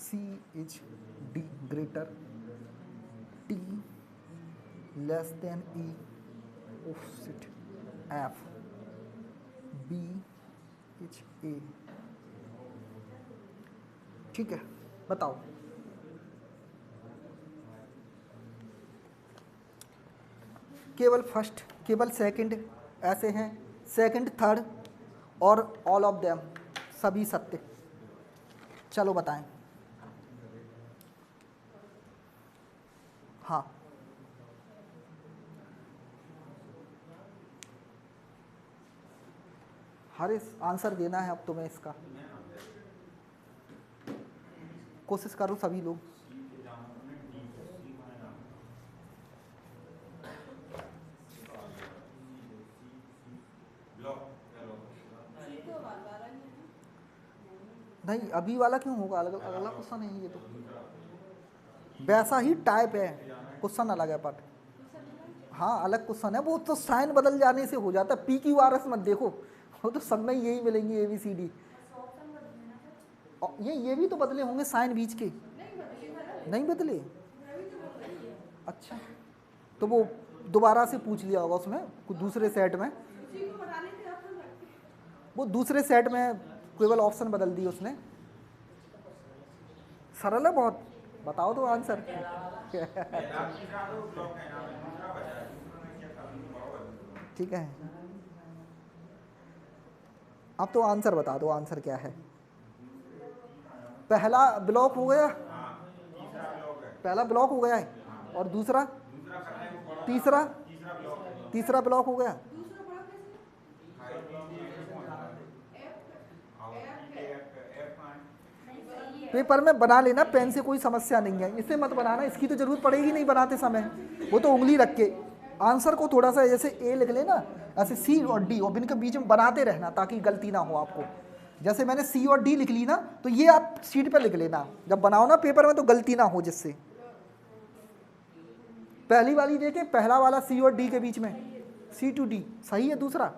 C is D greater T less than E offset F, B is A। ठीक है, बताओ केवल first केवल second ऐसे हैं, second third और all of them सभी सत्य। चलो बताएं। हाँ, हरीश आंसर देना है अब तुम्हें इसका, कोशिश करो सभी लोग। नहीं, अभी वाला क्यों होगा, अलग अगला क्वेश्चन है ये तो, वैसा ही टाइप है, क्वेश्चन अलग है बट हाँ अलग क्वेश्चन है, वो तो साइन बदल जाने से हो जाता है। पी क्यू आर एस मत देखो, वो तो सब में यही मिलेंगी ए बी सी डी। ये भी तो बदले होंगे साइन बीच के, नहीं बदले? अच्छा, तो वो दोबारा से पूछ लिया होगा उसमें कुछ दूसरे सेट में, वो दूसरे सेट में केवल ऑप्शन बदल दिए उसने। सरल है बहुत, बताओ तो आंसर। ठीक है, अब तो आंसर बता दो, आंसर क्या है? पहला ब्लॉक हो गया, पहला ब्लॉक हो गया है, और दूसरा तीसरा ब्लॉक हो गया। पेपर में बना लेना, पेन से कोई समस्या नहीं है, इसे मत बनाना, इसकी तो जरूरत पड़ेगी नहीं बनाते समय, वो तो उंगली रख के आंसर को थोड़ा सा जैसे ए लिख लेना, ऐसे सी और डी और इनके बीच में बनाते रहना ताकि गलती ना हो आपको। जैसे मैंने सी और डी लिख ली ना, तो ये आप शीट पे लिख लेना जब बनाओ ना पेपर में, तो गलती ना हो जिससे। पहली वाली देखें, पहला वाला सी और डी के बीच में सी टू डी सही है, दूसरा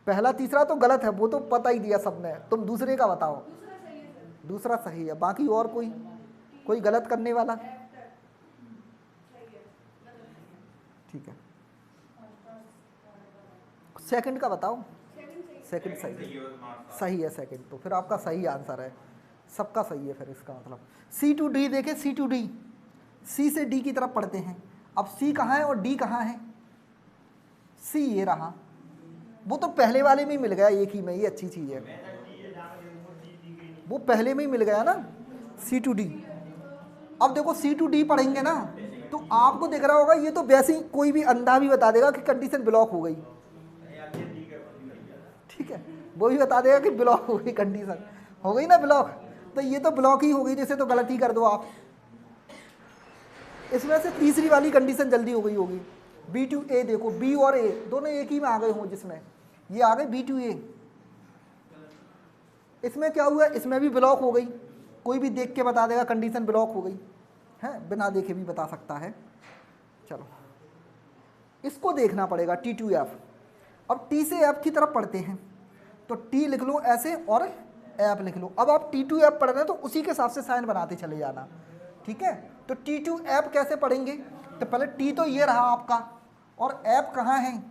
पहला तीसरा तो गलत है, वो तो पता ही दिया सबने, तुम दूसरे का बताओ। दूसरा सही है, बाकी और कोई गलत करने वाला? ठीक है, सेकंड का बताओ। सेकंड सही है सेकंड, तो फिर आपका सही आंसर है, सबका सही है फिर इसका मतलब। सी टू डी देखें, सी टू डी, सी से डी की तरफ पढ़ते हैं। अब सी कहाँ है और डी कहाँ है? सी ये रहा, वो तो पहले वाले में ही मिल गया, एक ही में, ये अच्छी चीज़ है, वो पहले में ही मिल गया ना, सी टू डी। अब देखो सी टू डी पढ़ेंगे ना, तो आपको दिख रहा होगा, ये तो वैसे ही कोई भी अंधा भी बता देगा कि कंडीशन ब्लॉक हो गई, ठीक है, वो भी बता देगा कि ब्लॉक हो गई, कंडीशन हो गई ना ब्लॉक, तो ये तो ब्लॉक ही हो गई, जैसे तो गलत ही कर दो आप। इसमें से तीसरी वाली कंडीशन जल्दी हो गई होगी, बी टू ए, देखो बी और ए दोनों एक ही में आ गए हों, जिसमें ये आ गए बी टू ए। इसमें क्या हुआ, इसमें भी ब्लॉक हो गई, कोई भी देख के बता देगा कंडीशन ब्लॉक हो गई है, बिना देखे भी बता सकता है। चलो इसको देखना पड़ेगा, टी टू एफ। अब टी से एफ की तरफ पढ़ते हैं, तो टी लिख लो ऐसे और एफ लिख लो। अब आप टी टू एफ पढ़ रहे हैं तो उसी के हिसाब से साइन बनाते चले जाना, ठीक है। तो टी टू एफ कैसे पढ़ेंगे, तो पहले टी तो ये रहा आपका, और ऐप कहाँ है,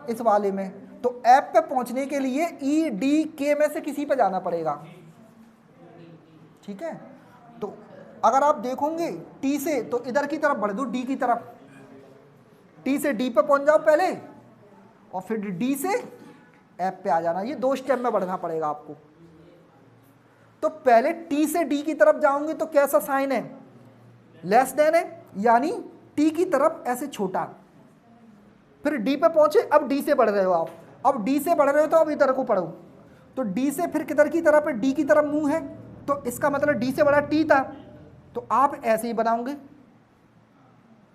इस वाले में। तो ऐप पे पहुंचने के लिए ई डी के में से किसी पे जाना पड़ेगा, ठीक है। तो अगर आप देखोगे टी से, तो इधर की तरफ बढ़ दो, डी की तरफ, टी से डी पे पहुंच जाओ पहले, और फिर डी से ऐप पे आ जाना। ये 2 स्टेप में बढ़ना पड़ेगा आपको। तो पहले टी से डी की तरफ जाओगे तो कैसा साइन है, लेस देन है, यानी टी की तरफ ऐसे छोटा। फिर डी पे पहुंचे, अब डी से बढ़ रहे हो आप, अब डी से बढ़ रहे हो तो अब इधर को पढ़ो। तो डी से फिर किधर की तरफ है, डी की तरफ मुंह है, तो इसका मतलब डी से बड़ा टी था। तो आप ऐसे ही बनाओगे,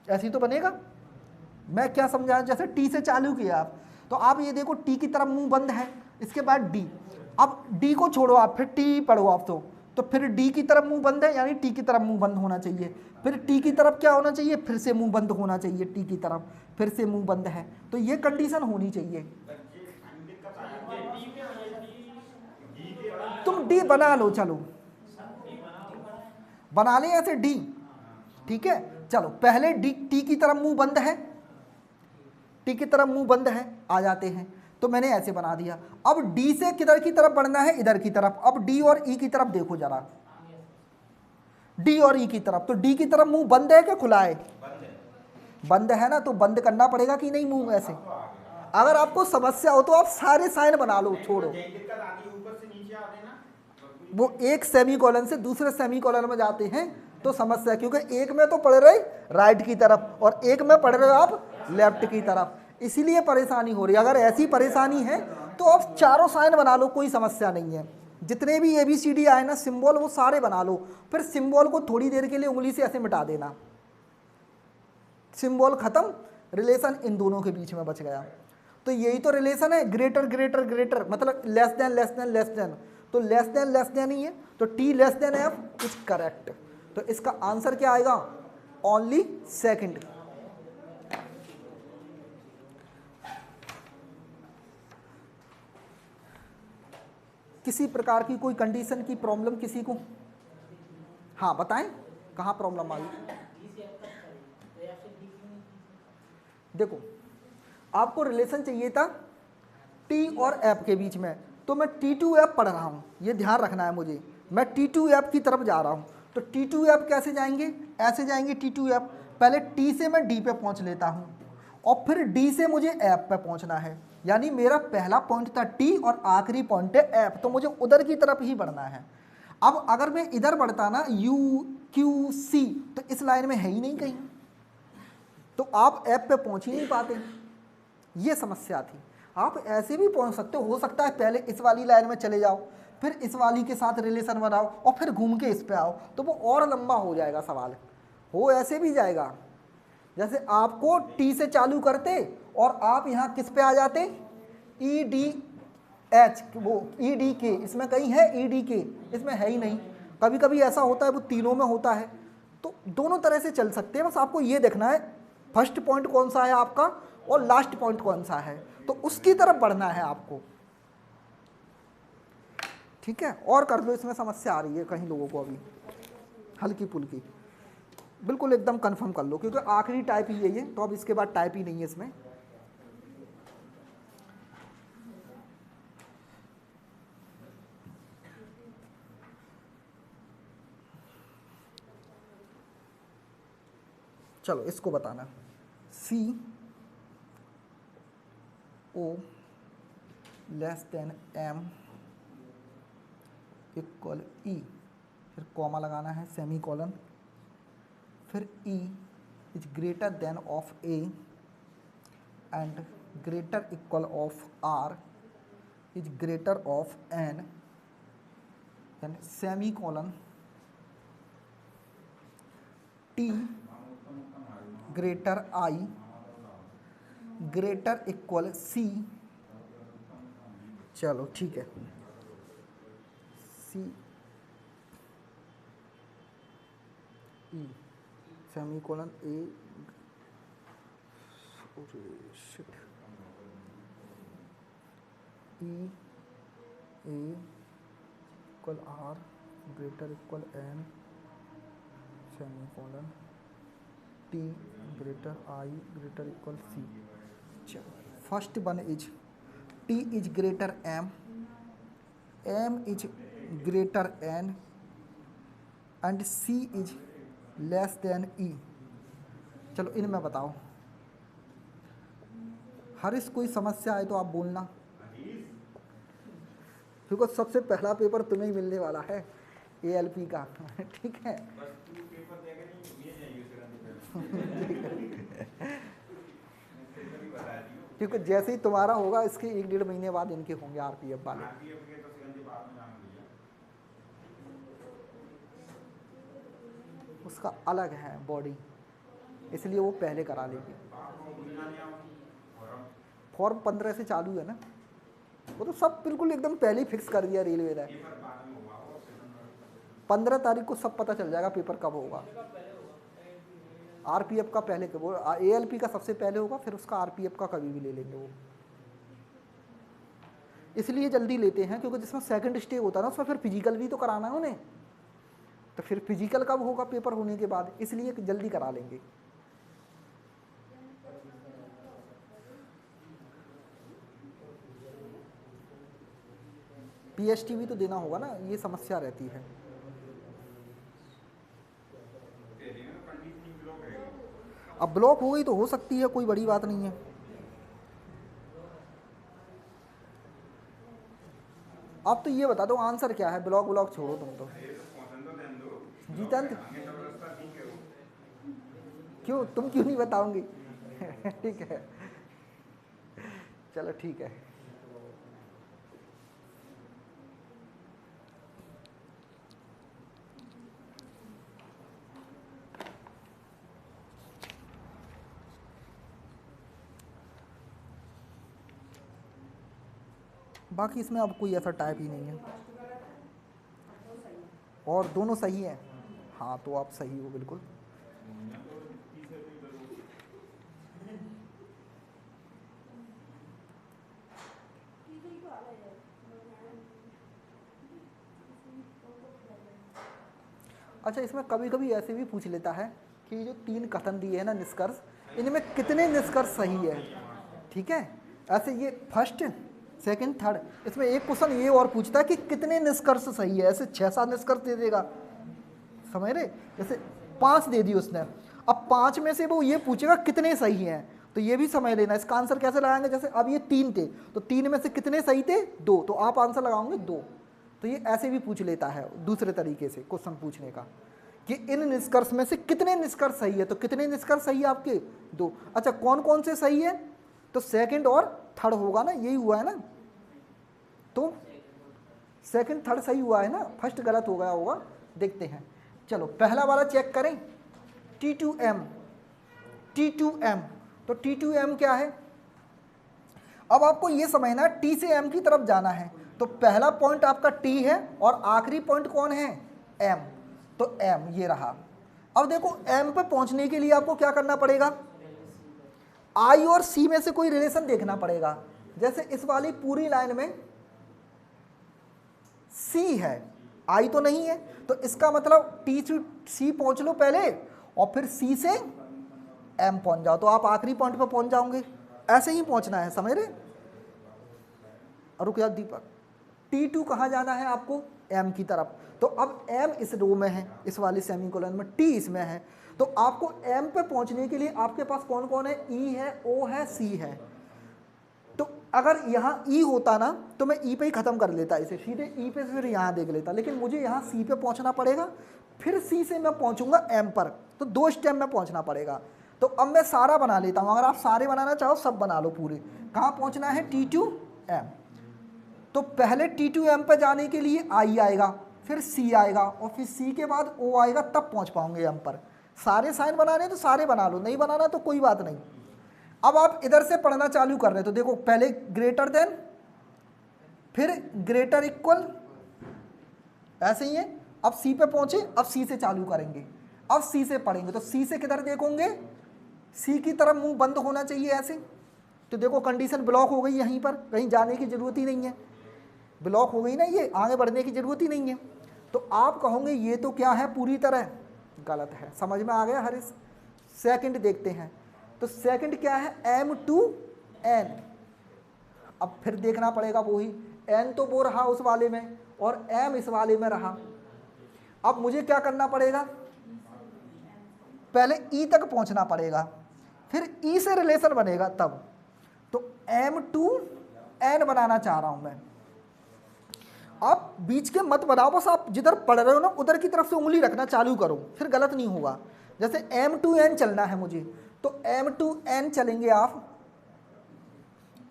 ऐसे ही तो बनेगा। मैं क्या समझाया, जैसे टी से चालू किया आप, तो आप ये देखो टी की तरफ मुंह बंद है, इसके बाद डी, अब डी को छोड़ो आप, फिर टी पढ़ो आप। तो फिर डी की तरफ मुंह बंद है, यानी टी की तरफ मुंह बंद होना चाहिए। फिर टी की तरफ क्या होना चाहिए, फिर से मुंह बंद होना चाहिए, टी की तरफ फिर से मुंह बंद है, तो ये कंडीशन होनी चाहिए। तुम डी बना लो, चलो बना ले ऐसे डी, ठीक है। चलो पहले डी, टी की तरफ मुंह बंद है, टी की तरफ मुंह बंद है, आ जाते हैं। तो मैंने ऐसे बना दिया। अब डी से किधर की तरफ बढ़ना है, इधर की तरफ। अब डी और ई की तरफ देखो जरा, डी और ई की तरफ। तो डी की तरफ मुंह बंद है कि खुला है, बंद है ना, तो बंद करना पड़ेगा कि नहीं मुंह ऐसे। अगर आपको समस्या हो तो आप सारे साइन बना लो, छोड़ो वो एक सेमीकोलन से दूसरे सेमीकोलन में जाते हैं तो समस्या, क्योंकि एक में तो पढ़ रहे राइट की तरफ और एक में पढ़ रहे हो आप लेफ्ट की तरफ, इसीलिए परेशानी हो रही है। अगर ऐसी परेशानी है तो आप चारों साइन बना लो, कोई समस्या नहीं है। जितने भी ABCD आए ना सिंबल, वो सारे बना लो। फिर सिंबल को थोड़ी देर के लिए उंगली से ऐसे मिटा देना, सिंबल खत्म, रिलेशन इन दोनों के बीच में बच गया। तो यही तो रिलेशन है, ग्रेटर ग्रेटर ग्रेटर, मतलब less than less than less than. तो लेस देन ही है, तो T less than F is correct. तो इसका आंसर क्या आएगा, ओनली सेकंड। किसी प्रकार की कोई कंडीशन की प्रॉब्लम किसी को, हाँ बताएं कहाँ प्रॉब्लम आई। देखो आपको रिलेशन चाहिए था टी और एफ के बीच में, तो मैं T2F पढ़ रहा हूँ, ये ध्यान रखना है मुझे। मैं T2F की तरफ जा रहा हूँ, तो T2F कैसे जाएंगे, ऐसे जाएंगे T2F। पहले T से मैं D पे पहुँच लेता हूँ और फिर D से मुझे F पे पहुँचना है, यानी मेरा पहला पॉइंट था T और आखिरी पॉइंट है F, तो मुझे उधर की तरफ ही बढ़ना है। अब अगर मैं इधर बढ़ता ना UQC, तो इस लाइन में है ही नहीं कहीं, तो आप F पे पहुँच ही नहीं पाते, ये समस्या थी। आप ऐसे भी पहुंच सकते हो सकता है पहले इस वाली लाइन में चले जाओ, फिर इस वाली के साथ रिलेशन बनाओ और फिर घूम के इस पे आओ, तो वो और लंबा हो जाएगा सवाल। हो ऐसे भी जाएगा, जैसे आपको टी से चालू करते और आप यहाँ किस पे आ जाते, EDH, वो EDK, इसमें कहीं है EDK, इसमें है ही नहीं। कभी कभी ऐसा होता है वो तीनों में होता है, तो दोनों तरह से चल सकते हैं। बस आपको ये देखना है फर्स्ट पॉइंट कौन सा है आपका और लास्ट पॉइंट कौन सा है, तो उसकी तरफ बढ़ना है आपको, ठीक है। और कर दो, इसमें समस्या आ रही है कहीं लोगों को अभी हल्की फुल्की, बिल्कुल एकदम कंफर्म कर लो, क्योंकि आखिरी टाइप ही है ये, तो अब इसके बाद टाइप ही नहीं है इसमें। चलो इसको बताना, CO less than M equal E, फिर कॉमा लगाना है, सेमी कॉलन, फिर E is greater than of A and greater equal of R is greater of N, and semi colon T greater I greater equal C। चलो ठीक है, C E semi colon A, shit, E A equal R greater equal N semi colon T greater I greater equal C। First one is T is greater M is greater N and C is less than E. चलो इनमें बताओ, हरीश कोई समस्या आए तो आप बोलना, क्योंकि सबसे पहला पेपर तुम्हें ही मिलने वाला है ALP का। ठीक है, बस तू पेपर देगा नहीं, ये जाइए उसे बता दियो। क्योंकि जैसे ही तुम्हारा होगा इसके 1-1.5 महीने बाद इनके होंगे RPF वाले। RPF के तो सिकंदर बाद में जान लिया। उसका अलग है बॉडी, इसलिए वो पहले करा लेगी। आपको बुलाना नहीं आओ फॉर्म फॉर्म 15 से चालू है ना, वो तो सब बिल्कुल एकदम पहले ही फिक्स कर दिया रेलवे ने। पेपर बाद में हुआ हो सितंबर 15 तारीख को सब पता चल जाएगा पेपर कब होगा। RPF का पहले कब, वो ALP का सबसे पहले होगा, फिर उसका RPF का कभी भी ले लेंगे वो। इसलिए जल्दी लेते हैं क्योंकि जिसमें सेकंड स्टे होता है ना उसमें फिर फिजिकल भी तो कराना है उन्हें, तो फिर फिजिकल कब होगा पेपर होने के बाद, इसलिए जल्दी करा लेंगे। PST भी तो देना होगा ना, ये समस्या रहती है। तेरी में कंडीशनिंग ब्लॉक रहेगी। अब ब्लॉक हो गई तो हो सकती है, कोई बड़ी बात नहीं है। अब तो ये बता दो आंसर क्या है, ब्लॉक ब्लॉक छोड़ो तुम तो। ये तो पसंद तो देन दो जीतंत आगे का रास्ता ठीक है वो। क्यों, तुम क्यों नहीं बताओगे? ठीक है, चलो ठीक है। बाकी इसमें अब कोई ऐसा टाइप ही नहीं है, और दोनों सही हैं। हाँ तो आप सही हो बिल्कुल। अच्छा, इसमें कभी कभी ऐसे भी पूछ लेता है कि जो 3 कथन दिए हैं ना निष्कर्ष, इनमें कितने निष्कर्ष सही है। ठीक है, ऐसे ये फर्स्ट सेकंड थर्ड, इसमें एक क्वेश्चन ये और पूछता है कि कितने निष्कर्ष सही है, ऐसे 6-7 निष्कर्ष दे देगा, समझ रहे। जैसे 5 दे दी उसने, अब 5 में से वो ये पूछेगा कितने सही हैं, तो ये भी समझ लेना इसका आंसर कैसे लगाएंगे। जैसे अब ये 3 थे तो 3 में से कितने सही थे, 2, तो आप आंसर लगाओगे 2। तो ये ऐसे भी पूछ लेता है दूसरे तरीके से क्वेश्चन पूछने का कि इन निष्कर्ष में से कितने निष्कर्ष सही है, तो कितने निष्कर्ष सही है आपके, 2। अच्छा कौन कौन से सही है, तो सेकंड और थर्ड होगा ना, यही हुआ है ना, तो सेकंड थर्ड सही हुआ है ना, फर्स्ट गलत हो गया होगा। देखते हैं, चलो पहला वाला चेक करें, T2M। तो T2M क्या है, अब आपको ये समझना है T से M की तरफ जाना है, तो पहला पॉइंट आपका T है और आखिरी पॉइंट कौन है, M, तो M ये रहा। अब देखो M पे पहुंचने के लिए आपको क्या करना पड़ेगा, I और C में से कोई रिलेशन देखना पड़ेगा। जैसे इस वाली पूरी लाइन में C है, I तो नहीं है, तो इसका मतलब T से C पहुंच लो पहले और फिर C से M पहुंच जाओ, तो आप आखिरी पॉइंट पर पहुंच जाओगे। ऐसे ही पहुंचना है, समझ रहे। रुक जा दीपक, T2 कहाँ जाना है आपको, M की तरफ, तो अब M इस रो में है, इस वाली सेमीकोलन में, T इसमें है, तो आपको M पे पहुंचने के लिए आपके पास कौन कौन है, E है, O है, C है। तो अगर यहाँ E होता ना तो मैं E पे ही ख़त्म कर लेता, इसे सीधे E पे फिर यहाँ देख लेता, लेकिन मुझे यहाँ C पे पहुँचना पड़ेगा, फिर C से मैं पहुँचूंगा M पर, तो 2 स्टेप में पहुँचना पड़ेगा। तो अब मैं सारा बना लेता हूँ, अगर आप सारे बनाना चाहो सब बना लो पूरे। कहाँ पहुँचना है, T2M, तो पहले T2M पर जाने के लिए I आएगा, फिर C आएगा और फिर C के बाद O आएगा, तब पहुँच पाओगे M पर। सारे साइन बनाने तो सारे बना लो, नहीं बनाना तो कोई बात नहीं। अब आप इधर से पढ़ना चालू कर रहे हैं तो देखो पहले ग्रेटर देन, फिर ग्रेटर इक्वल, ऐसे ही है। अब C पे पहुंचे, अब C से चालू करेंगे, अब C से पढ़ेंगे, तो C से किधर देखोगे, C की तरफ मुंह बंद होना चाहिए ऐसे। तो देखो कंडीशन ब्लॉक हो गई, यहीं पर कहीं जाने की जरूरत ही नहीं है, ब्लॉक हो गई ना, ये आगे बढ़ने की जरूरत ही नहीं है। तो आप कहोगे ये तो क्या है, पूरी तरह गलत है। समझ में आ गया हरीश। सेकंड देखते हैं, तो सेकंड क्या है, M to एन, अब फिर देखना पड़ेगा वही, एन तो वो रहा उस वाले में और एम इस वाले में रहा। अब मुझे क्या करना पड़ेगा, पहले ई तक पहुंचना पड़ेगा, फिर ई से रिलेशन बनेगा तब। तो M2 N बनाना चाह रहा हूं मैं। आप बीच के मत बनाओ, बस आप जिधर पढ़ रहे हो ना उधर की तरफ से उंगली रखना चालू करो, फिर गलत नहीं होगा। जैसे M2N चलना है मुझे, तो M2N चलेंगे आप,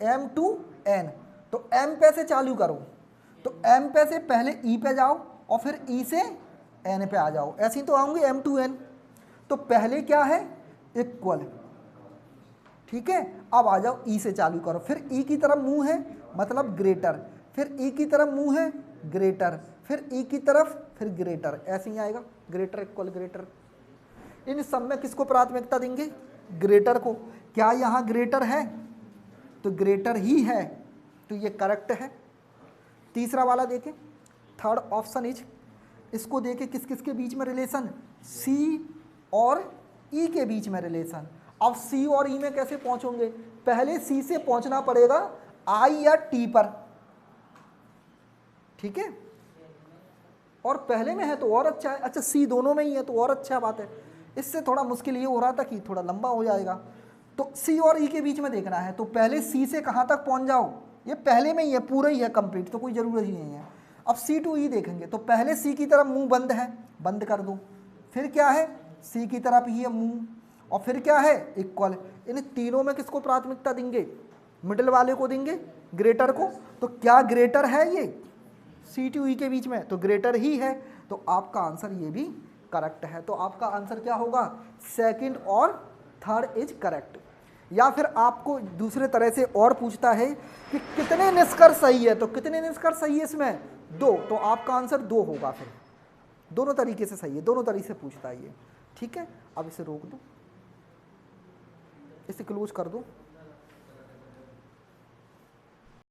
M2N, तो M पे से चालू करो, तो M पे से पहले E पे जाओ और फिर E से N पे आ जाओ, ऐसे ही तो आऊंगे M2N। तो पहले क्या है, इक्वल, ठीक है। अब आ जाओ ई से चालू करो, फिर ई की तरफ मुंह है मतलब ग्रेटर, फिर ई की तरफ मुंह है ग्रेटर, फिर ई की तरफ फिर ग्रेटर, ऐसे ही आएगा ग्रेटर इक्वल ग्रेटर। इन सब में किसको प्राथमिकता देंगे, ग्रेटर को। क्या यहाँ ग्रेटर है, तो ग्रेटर ही है, तो ये करेक्ट है। तीसरा वाला देखें, थर्ड ऑप्शन इज, इसको देखें किस किस के बीच में रिलेशन, सी और ई के बीच में रिलेशन। अब सी और ई में कैसे पहुंचोगे, पहले सी से पहुंचना पड़ेगा आई या टी पर, ठीक है, और पहले में है तो और अच्छा है। अच्छा सी दोनों में ही है तो और अच्छा बात है। इससे थोड़ा मुश्किल ये हो रहा था कि थोड़ा लंबा हो जाएगा। तो सी और ई के बीच में देखना है, तो पहले सी से कहाँ तक पहुंच जाओ, ये पहले में ही है, पूरा ही है कंप्लीट, तो कोई ज़रूरत ही नहीं है। अब सी टू ई देखेंगे, तो पहले सी की तरफ मुंह बंद है, बंद कर दो, फिर क्या है सी की तरफ ही है मुंह, और फिर क्या है इक्वल। इन तीनों में किसको प्राथमिकता देंगे, मिडिल वाले को देंगे, ग्रेटर को। तो क्या ग्रेटर है ये सी टू ई के बीच में, तो ग्रेटर ही है, तो आपका आंसर ये भी करेक्ट है। तो आपका आंसर क्या होगा, सेकंड और थर्ड इज करेक्ट। या फिर आपको दूसरे तरह से और पूछता है कि कितने निष्कर्ष सही है, तो कितने निष्कर्ष सही है इसमें, 2, तो आपका आंसर 2 होगा। फिर दोनों तरीके से सही है, दोनों तरीके से पूछता है ये, ठीक है। अब इसे रोक दो, इसे क्लोज कर दो।